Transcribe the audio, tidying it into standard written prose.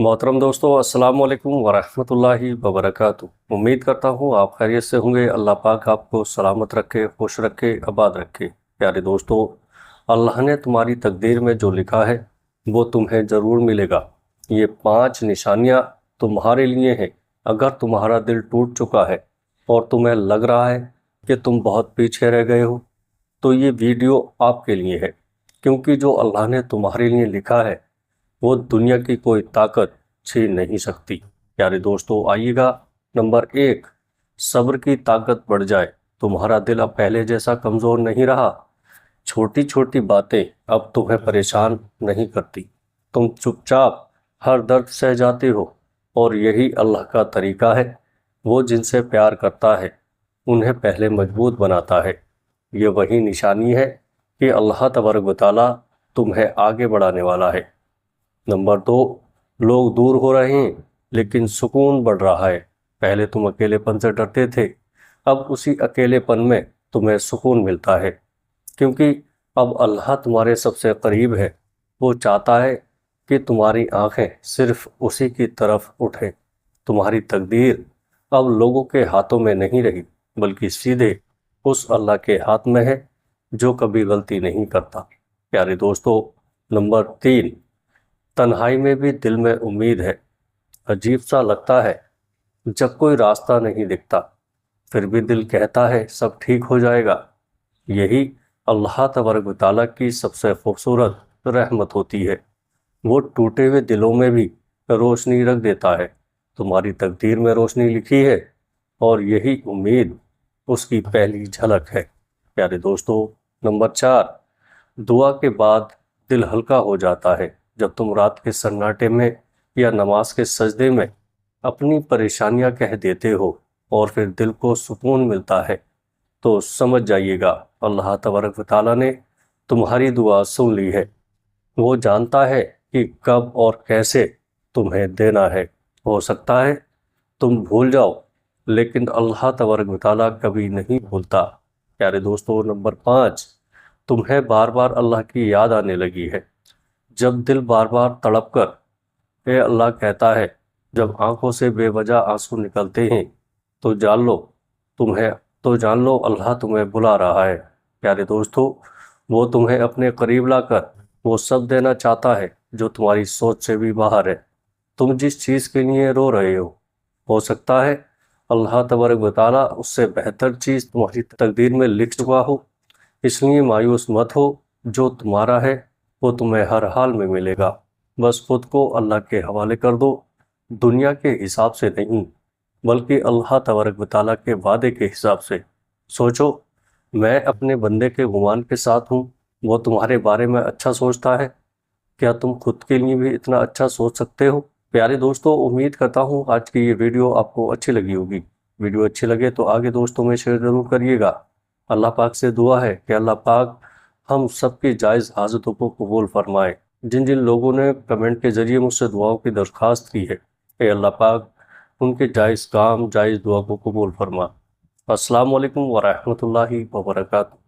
मोहतरम दोस्तों, अस्सलाम वालेकुम वरहमतुल्लाहि वबरकातुह। उम्मीद करता हूँ आप खैरियत से होंगे। अल्लाह पाक आपको सलामत रखे, खुश रखे, आबाद रखे। प्यारे दोस्तों, अल्लाह ने तुम्हारी तकदीर में जो लिखा है वो तुम्हें ज़रूर मिलेगा। ये 5 निशानियाँ तुम्हारे लिए हैं। अगर तुम्हारा दिल टूट चुका है और तुम्हें लग रहा है कि तुम बहुत पीछे रह गए हो, तो ये वीडियो आपके लिए है, क्योंकि जो अल्लाह ने तुम्हारे लिए लिखा है वो दुनिया की कोई ताकत छीन नहीं सकती। प्यारे दोस्तों, आइएगा। नंबर 1, सब्र की ताकत बढ़ जाए। तुम्हारा दिल अब पहले जैसा कमज़ोर नहीं रहा। छोटी छोटी बातें अब तुम्हें परेशान नहीं करती। तुम चुपचाप हर दर्द सह जाते हो, और यही अल्लाह का तरीका है। वो जिनसे प्यार करता है उन्हें पहले मजबूत बनाता है। ये वही निशानी है कि अल्लाह तबारक व तआला तुम्हें आगे बढ़ाने वाला है। नंबर 2, लोग दूर हो रहे हैं लेकिन सुकून बढ़ रहा है। पहले तुम अकेलेपन से डरते थे, अब उसी अकेलेपन में तुम्हें सुकून मिलता है, क्योंकि अब अल्लाह तुम्हारे सबसे करीब है। वो चाहता है कि तुम्हारी आंखें सिर्फ उसी की तरफ उठें। तुम्हारी तकदीर अब लोगों के हाथों में नहीं रही, बल्कि सीधे उस अल्लाह के हाथ में है जो कभी गलती नहीं करता। प्यारे दोस्तों, नंबर 3, तन्हाई में भी दिल में उम्मीद है। अजीब सा लगता है जब कोई रास्ता नहीं दिखता, फिर भी दिल कहता है सब ठीक हो जाएगा। यही अल्लाह तबारक व तआला की सबसे खूबसूरत रहमत होती है। वो टूटे हुए दिलों में भी रोशनी रख देता है। तुम्हारी तकदीर में रोशनी लिखी है, और यही उम्मीद उसकी पहली झलक है। प्यारे दोस्तों, नंबर 4, दुआ के बाद दिल हल्का हो जाता है। जब तुम रात के सन्नाटे में या नमाज के सजदे में अपनी परेशानियां कह देते हो और फिर दिल को सुकून मिलता है, तो समझ जाइएगा अल्लाह तबारक व तआला ने तुम्हारी दुआ सुन ली है। वो जानता है कि कब और कैसे तुम्हें देना है। हो सकता है तुम भूल जाओ, लेकिन अल्लाह तबारक व तआला कभी नहीं भूलता। प्यारे दोस्तों, नंबर 5, तुम्हें बार बार अल्लाह की याद आने लगी है। जब दिल बार बार तड़प कर ए अल्लाह कहता है, जब आंखों से बेवजह आंसू निकलते हैं, तो जान लो अल्लाह तुम्हें बुला रहा है। प्यारे दोस्तों, वो तुम्हें अपने करीब लाकर वो सब देना चाहता है जो तुम्हारी सोच से भी बाहर है। तुम जिस चीज़ के लिए रो रहे हो सकता है अल्लाह तबारक व तआला उससे बेहतर चीज़ तुम्हारी तकदीर में लिख चुका हो। इसलिए मायूस मत हो। जो तुम्हारा है वो तुम्हें हर हाल में मिलेगा। बस खुद को अल्लाह के हवाले कर दो, दुनिया के हिसाब से नहीं, बल्कि अल्लाह तबारक व तआला के वादे के हिसाब से। सोचो, मैं अपने बंदे के गुमान के साथ हूँ। वो तुम्हारे बारे में अच्छा सोचता है। क्या तुम खुद के लिए भी इतना अच्छा सोच सकते हो? प्यारे दोस्तों, उम्मीद करता हूँ आज की ये वीडियो आपको अच्छी लगी होगी। वीडियो अच्छी लगे तो आगे दोस्तों में शेयर ज़रूर करिएगा। अल्लाह पाक से दुआ है कि अल्लाह पाक हम सबकी जायज़ हाजतों को कबूल फरमाए। जिन जिन लोगों ने कमेंट के ज़रिए मुझसे दुआओं की दरख्वास्त की है, ए अल्लाह पाक उनके जायज़ काम, जायज़ दुआ को कबूल फरमा। अस्सलाम वालेकुम वरहमतुल्लाहि वबरकातुहू।